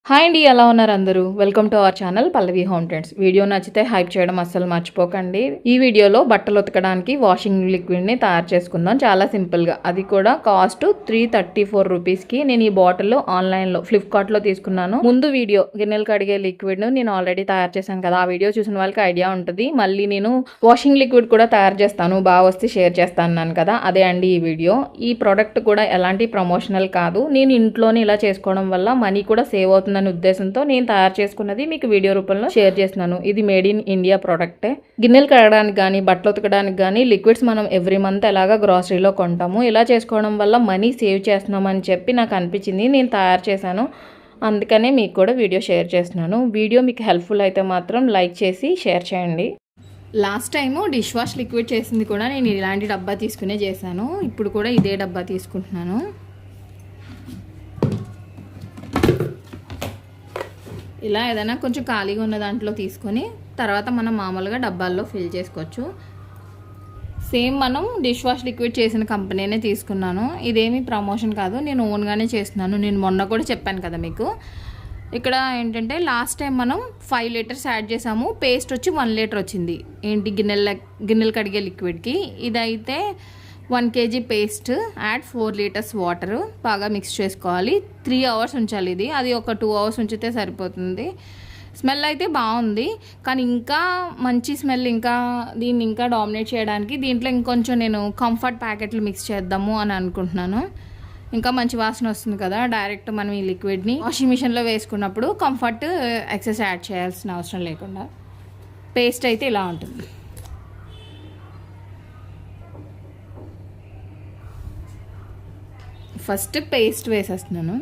Hi అండి, ఎలా ఉన్నారు అందరూ? Welcome to our channel Pallavi home trends. Video నచ్చితే హైప్ చేయడం అస్సలు మర్చిపోకండి. ఈ వీడియోలో బట్టలు ఉతకడానికి వాషింగ్ లిక్విడ్ని తయారు చేసుకుందాం చాలా సింపుల్గా. అది కూడా కాస్ట్ 334 రూపీస్కి. నేను ఈ బాటిల్ ఆన్లైన్లో ఫ్లిప్కార్ట్లో తీసుకున్నాను. ముందు వీడియో గిన్నెలు కడిగే లిక్విడ్ నేను ఆల్రెడీ తయారు చేశాను కదా, ఆ వీడియో చూసిన వాళ్ళకి ఐడియా ఉంటుంది. మళ్ళీ నేను వాషింగ్ లిక్విడ్ కూడా తయారు చేస్తాను, బాగా వస్తే షేర్ చేస్తాను కదా, అదే అండి ఈ వీడియో. ఈ ప్రోడక్ట్ కూడా ఎలాంటి ప్రమోషనల్ కాదు, నేను ఇంట్లోనే ఇలా చేసుకోవడం వల్ల మనీ కూడా సేవ్ అవుతుంది అనే ఉద్దేశంతో నేను తయారు చేసుకున్నది మీకు వీడియో రూపంలో షేర్ చేస్తున్నాను. ఇది మేడ్ ఇన్ ఇండియా ప్రోడక్టే. గిన్నెలు కడగడానికి కానీ బట్టలు ఉతకడానికి కానీ లిక్విడ్స్ మనం ఎవ్రీ మంత్ ఎలాగా గ్రాసరీలో కొంటాము. ఇలా చేసుకోవడం వల్ల మనీ సేవ్ చేస్తున్నామని చెప్పి నాకు అనిపించింది, నేను తయారు చేశాను. అందుకనే మీకు కూడా వీడియో షేర్ చేస్తున్నాను. వీడియో మీకు హెల్ప్ఫుల్ అయితే మాత్రం లైక్ చేసి షేర్ చేయండి. Last time dish wash liquid చేసింది కూడా నేను ఇలాంటి డబ్బా తీసుకునే చేశాను. ఇప్పుడు కూడా ఇదే డబ్బా తీసుకుంటున్నాను. ఇలా ఏదైనా కొంచెం ఖాళీగా ఉన్న దాంట్లో తీసుకొని తర్వాత మనం మామూలుగా డబ్బాల్లో ఫిల్ చేసుకోవచ్చు. సేమ్ మనం డిష్ వాష్ లిక్విడ్ చేసిన కంపెనీనే తీసుకున్నాను. ఇదేమీ ప్రమోషన్ కాదు, నేను ఓన్గానే చేస్తున్నాను. నేను మొన్న కూడా చెప్పాను కదా మీకు. ఇక్కడ ఏంటంటే లాస్ట్ టైం మనం 5 లీటర్స్ యాడ్ చేసాము, పేస్ట్ వచ్చి 1 లీటర్ వచ్చింది. ఏంటి గిన్నెలు కడిగే లిక్విడ్కి. ఇదైతే 1 kg paste add 4 litres water బాగా మిక్స్ చేసుకోవాలి. 3 అవర్స్ ఉంచాలి. ఇది అది ఒక 2 అవర్స్ ఉంచితే సరిపోతుంది. స్మెల్ అయితే బాగుంది, కానీ ఇంకా మంచి స్మెల్, ఇంకా దీన్ని ఇంకా డామినేట్ చేయడానికి దీంట్లో ఇంకొంచెం నేను కంఫర్ట్ ప్యాకెట్లు మిక్స్ చేద్దాము అని అనుకుంటున్నాను. ఇంకా మంచి వాసన వస్తుంది కదా. డైరెక్ట్ మనం ఈ లిక్విడ్ని వాషింగ్ మిషన్లో వేసుకున్నప్పుడు కంఫర్ట్ ఎక్సెస్ యాడ్ చేయాల్సిన అవసరం లేకుండా. పేస్ట్ అయితే ఇలా ఉంటుంది. ఫస్ట్ పేస్ట్ వేసేస్తున్నాను.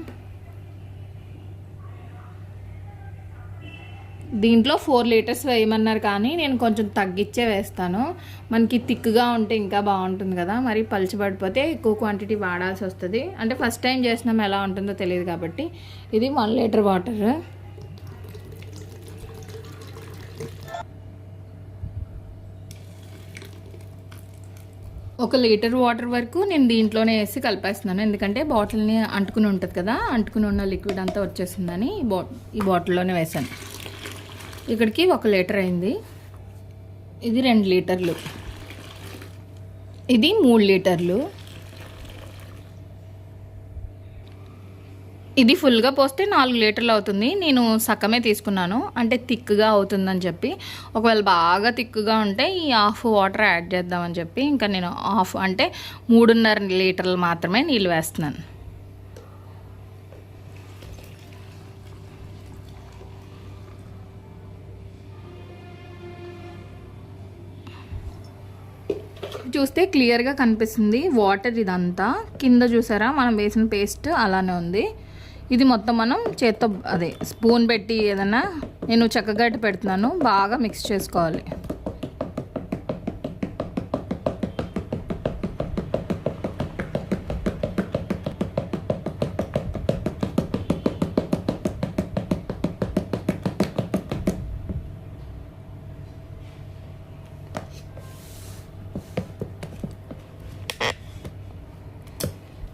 దీంట్లో 4 లీటర్స్ వేయమన్నారు, కానీ నేను కొంచెం తగ్గించే వేస్తాను. మనకి థిక్గా ఉంటే ఇంకా బాగుంటుంది కదా, మరి పలుచబడిపోతే ఎక్కువ క్వాంటిటీ వాడాల్సి వస్తుంది. అంటే ఫస్ట్ టైం చేసినాం, ఎలా ఉంటుందో తెలియదు కాబట్టి. ఇది 1 లీటర్ వాటర్. ఒక లీటర్ వాటర్ వరకు నేను దీంట్లోనే వేసి కలిపేస్తున్నాను, ఎందుకంటే బాటిల్ని అంటుకుని ఉంటుంది కదా, అంటుకుని ఉన్న లిక్విడ్ అంతా వచ్చేసిందని ఈ బాటిల్లోనే వేసాను. ఇక్కడికి 1 లీటర్ అయింది. ఇది 2 లీటర్లు, ఇది 3 లీటర్లు. ఇది ఫుల్గా పోస్తే 4 లీటర్లు అవుతుంది. నేను సగమే తీసుకున్నాను, అంటే థిక్గా అవుతుందని చెప్పి. ఒకవేళ బాగా థిక్గా ఉంటే ఈ హాఫ్ వాటర్ యాడ్ చేద్దామని చెప్పి ఇంకా నేను హాఫ్ అంటే 3.5 లీటర్లు మాత్రమే నీళ్ళు వేస్తున్నాను. చూస్తే క్లియర్గా కనిపిస్తుంది వాటర్ ఇదంతా. కింద చూసారా మనం వేసిన పేస్ట్ అలానే ఉంది. ఇది మొత్తం మనం చేత్తో అదే స్పూన్ పెట్టి ఏదన్నా నేను చెక్కగట్టి పెడుతున్నాను, బాగా మిక్స్ చేసుకోవాలి.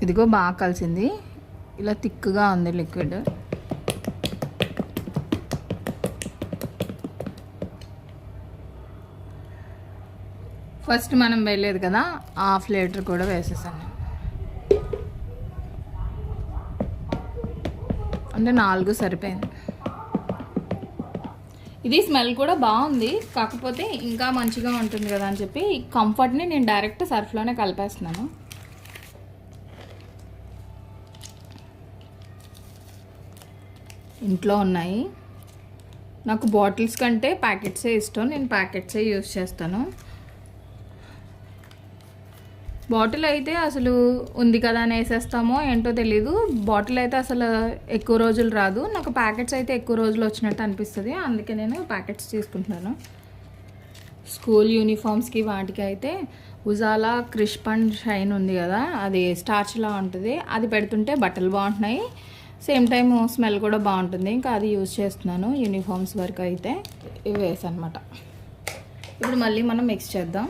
ఇదిగో బాగా కలిసింది, ఇలా థిక్గా ఉంది లిక్విడ్. ఫస్ట్ మనం వేయలేదు కదా, హాఫ్ లీటర్ కూడా వేసేసాను. అంటే 4 సరిపోయింది. ఇది స్మెల్ కూడా బాగుంది, కాకపోతే ఇంకా మంచిగా ఉంటుంది కదా అని చెప్పి కంఫర్ట్ని నేను డైరెక్ట్ సర్ఫ్లోనే కలిపేస్తున్నాను. ఇంట్లో ఉన్నాయి. నాకు బాటిల్స్ కంటే ప్యాకెట్సే ఇష్టం, నేను ప్యాకెట్సే యూస్ చేస్తాను. బాటిల్ అయితే అసలు ఉంది కదా అని వేసేస్తామో ఏంటో తెలీదు. బాటిల్ అయితే అసలు ఎక్కువ రోజులు రాదు. నాకు ప్యాకెట్స్ అయితే ఎక్కువ రోజులు వచ్చినట్టు అనిపిస్తుంది, అందుకే నేను ప్యాకెట్స్ తీసుకుంటున్నాను. స్కూల్ యూనిఫామ్స్కి వాటికి అయితే ఉజాలా క్రిస్ప్ అండ్ షైన్ ఉంది కదా, అది స్టార్చ్లా ఉంటుంది. అది పెడుతుంటే బట్టలు బాగుంటున్నాయి, సేమ్ టైం స్మెల్ కూడా బాగుంటుంది. ఇంకా అది యూజ్ చేస్తున్నాను యూనిఫామ్స్ వరకు అయితే. ఇవి వేసనమాట. ఇప్పుడు మళ్ళీ మనం మిక్స్ చేద్దాం.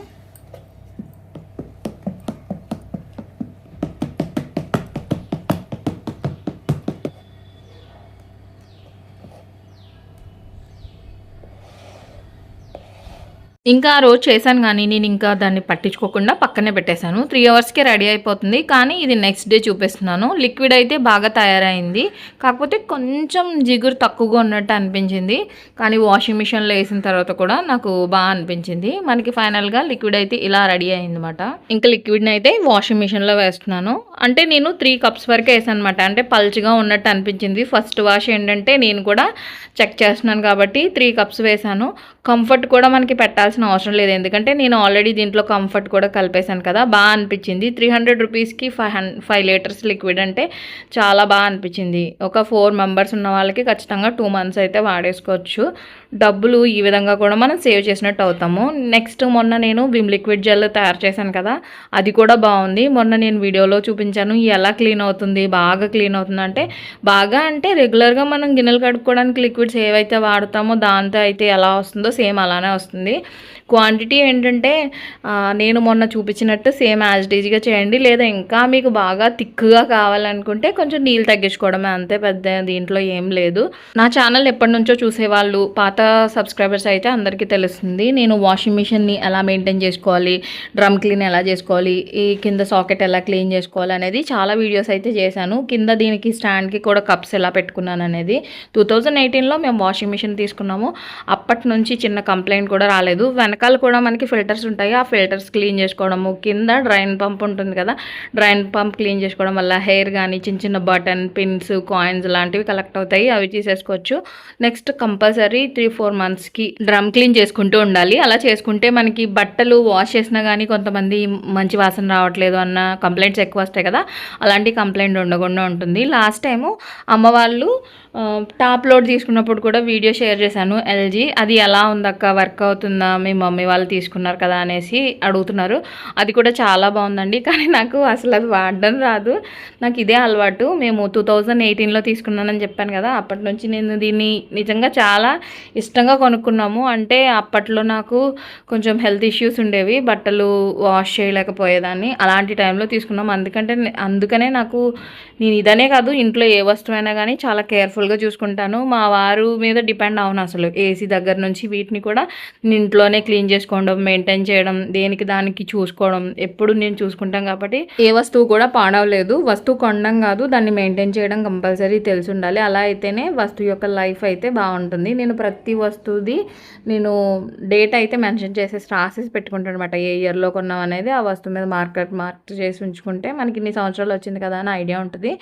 ఇంకా ఆ రోజు చేశాను కానీ నేను ఇంకా దాన్ని పట్టించుకోకుండా పక్కనే పెట్టేశాను. 3 అవర్స్‌కే రెడీ అయిపోతుంది. కానీ ఇది నెక్స్ట్ డే చూపిస్తున్నాను. లిక్విడ్ అయితే బాగా తయారైంది. కాకపోతే కొంచెం జిగురు తక్కువగా ఉన్నట్టు అనిపించింది. కానీ వాషింగ్ మిషన్‌లో వేసిన తర్వాత కూడా నాకు బాగా అనిపించింది. మనకి ఫైనల్‌గా లిక్విడ్ అయితే ఇలా రెడీ అయిందన్నమాట. ఇంకా లిక్విడ్ని అయితే వాషింగ్ మిషన్‌లో వేస్తున్నాను. అంటే నేను 3 కప్స్ వరకే వేసాను అనమాట. అంటే పల్చగా ఉన్నట్టు అనిపించింది. ఫస్ట్ వాష్ ఏంటంటే నేను కూడా చెక్ చేస్తున్నాను కాబట్టి 3 కప్స్ వేసాను. కంఫర్ట్ కూడా మనకి పెట్టాల్సిన అవసరం లేదు. ఎందుకంటే నేను ఆల్రెడీ దీంట్లో కంఫర్ట్ కూడా కలిపేశాను కదా, బాగా అనిపించింది. 300 రూపీస్కి 5 లీటర్స్ లిక్విడ్ అంటే చాలా బాగా అనిపించింది. ఒక 4 మెంబర్స్ ఉన్న వాళ్ళకి ఖచ్చితంగా 2 మంత్స్ అయితే వాడేసుకోవచ్చు. డబ్బులు ఈ విధంగా కూడా మనం సేవ్ చేసినట్టు అవుతాము. నెక్స్ట్ మొన్న నేను విమ్ లిక్విడ్ జెల్ తయారు చేశాను కదా, అది కూడా బాగుంది. మొన్న నేను వీడియోలో చూపించాను ఎలా క్లీన్ అవుతుంది, బాగా క్లీన్ అవుతుంది అంటే బాగా అంటే రెగ్యులర్గా మనం గిన్నెలు కడుక్కోవడానికి లిక్విడ్స్ ఏవైతే వాడతామో దాంతో అయితే ఎలా వస్తుందో సేమ్ అలానే వస్తుంది. క్వాంటిటీ ఏంటంటే నేను మొన్న చూపించినట్టు సేమ్ యాజ్ డీజ్గా చేయండి. లేదా ఇంకా మీకు బాగా థిక్గా కావాలనుకుంటే కొంచెం నీళ్ళు తగ్గించుకోవడమే, అంతే. పెద్ద దీంట్లో ఏం లేదు. నా ఛానల్ ఎప్పటి నుంచో చూసేవాళ్ళు, పాత సబ్స్క్రైబర్స్ అయితే అందరికీ తెలుస్తుంది నేను వాషింగ్ మిషన్ని ఎలా మెయింటైన్ చేసుకోవాలి, డ్రమ్ క్లీన్ ఎలా చేసుకోవాలి, ఈ కింద సాకెట్ ఎలా క్లీన్ చేసుకోవాలి అనేది చాలా వీడియోస్ అయితే చేశాను. కింద దీనికి స్టాండ్కి కూడా కప్స్ ఎలా పెట్టుకున్నాను అనేది 2018లో మేము వాషింగ్ మిషన్ తీసుకున్నాము. అప్పటి నుంచి చిన్న కంప్లైంట్ కూడా రాలేదు. వెనకాల కూడా మనకి ఫిల్టర్స్ ఉంటాయి, ఆ ఫిల్టర్స్ క్లీన్ చేసుకోవడము, కింద డ్రైన్ పంప్ ఉంటుంది కదా, డ్రైన్ పంప్ క్లీన్ చేసుకోవడం వల్ల హెయిర్ కానీ చిన్న చిన్న బటన్ పిన్స్ కాయిన్స్ లాంటివి కలెక్ట్ అవుతాయి, అవి తీసేసుకోవచ్చు. నెక్స్ట్ కంపల్సరీ 3-4 మంత్స్కి డ్రమ్ క్లీన్ చేసుకుంటూ ఉండాలి. అలా చేసుకుంటే మనకి బట్టలు వాష్ చేసినా కానీ కొంతమంది మంచి వాసన రావట్లేదు అన్న కంప్లైంట్స్ ఎక్కువ వస్తాయి కదా, అలాంటి కంప్లైంట్ ఉండకుండా ఉంటుంది. లాస్ట్ టైము అమ్మ వాళ్ళు టాప్ లోడ్ తీసుకున్నప్పుడు కూడా వీడియో షేర్ చేశాను ఎల్జీ. అది ఎలా ఉందక్క, వర్క్ అవుతుందా, మీ మమ్మీ వాళ్ళు తీసుకున్నారు కదా అనేసి అడుగుతున్నారు. అది కూడా చాలా బాగుందండి. కానీ నాకు అసలు అది వాడడం రాదు, నాకు ఇదే అలవాటు. మేము 2018లో తీసుకున్నానని చెప్పాను కదా, అప్పటి నుంచి నేను దీన్ని నిజంగా చాలా ఇష్టంగా కొనుక్కున్నాము. అంటే అప్పట్లో నాకు కొంచెం హెల్త్ ఇష్యూస్ ఉండేవి, బట్టలు వాష్ చేయలేకపోయేదాన్ని. అలాంటి టైంలో తీసుకున్నాము. అందుకనే నాకు నేను ఇదనే కాదు ఇంట్లో ఏ వస్తువైనా కానీ చాలా కేర్ఫుల్గా చూసుకుంటాను. మా వారు మీద డిపెండ్ అవును అసలు. ఏసీ దగ్గర నుంచి వీటిని కూడా ఇంట్లోనే క్లీన్ చేసుకోవడం, మెయింటైన్ చేయడం, దేనికి దానికి చూసుకోవడం ఎప్పుడు నేను చూసుకుంటాం కాబట్టి ఏ వస్తువు కూడా పాడవలేదు. వస్తువు కొనడం కాదు, దాన్ని మెయింటైన్ చేయడం కంపల్సరీ తెలిసి ఉండాలి. అలా అయితేనే వస్తువు యొక్క లైఫ్ అయితే బాగుంటుంది. నేను ప్రతి వస్తువుది నేను డేట్ అయితే మెన్షన్ చేసేసి రాసేసి పెట్టుకుంటాను అనమాట. ఏ ఇయర్లో కొన్నాం అనేది ఆ వస్తువు మీద మార్క్ చేసి ఉంచుకుంటే మనకి ఇన్ని సంవత్సరాలు వచ్చింది కదా అని ఐడియా ఉంటుంది.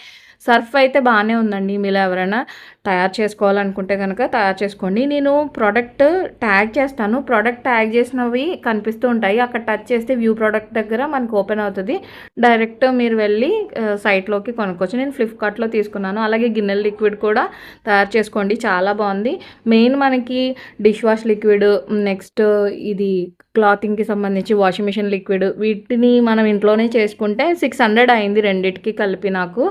సర్ఫ్ అయితే బాగానే ఉందండి. మీలో ఎవరైనా తయారు చేసుకోవాలనుకుంటే కనుక తయారు చేసుకోండి. నేను ప్రోడక్ట్ ట్యాగ్ చేస్తాను. ప్రోడక్ట్ ట్యాగ్ చేసినవి కనిపిస్తూ ఉంటాయి, అక్కడ టచ్ చేస్తే వ్యూ ప్రోడక్ట్ దగ్గర మనకు ఓపెన్ అవుతుంది. డైరెక్ట్ మీరు వెళ్ళి సైట్లోకి కొనుక్కోవచ్చు. నేను ఫ్లిప్కార్ట్లో తీసుకున్నాను. అలాగే గిన్నెల లిక్విడ్ కూడా తయారు చేసుకోండి, చాలా బాగుంది. మెయిన్ మనకి డిష్ వాష్ లిక్విడ్, నెక్స్ట్ ఇది క్లాతింగ్కి సంబంధించి వాషింగ్ మిషన్ లిక్విడ్, వీటిని మనం ఇంట్లోనే చేసుకుంటే 600 అయింది రెండింటికి కలిపి నాకు.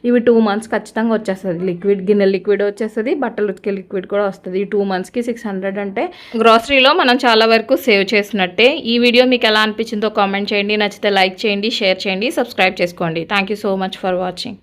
ఇవి 2 మంత్స్ ఖచ్చితంగా వచ్చేస్తుంది. లిక్విడ్ గిన్నె లిక్విడ్ వచ్చేస్తుంది, బట్టలు ఉతికే లిక్విడ్ కూడా వస్తుంది. 2 మంత్స్కి 600 అంటే గ్రాసరీలో మనం చాలా వరకు సేవ్ చేసినట్టే. ఈ వీడియో మీకు ఎలా అనిపించిందో కామెంట్ చేయండి. నచ్చితే లైక్ చేయండి, షేర్ చేయండి, సబ్స్క్రైబ్ చేసుకోండి. Thank you so much for watching.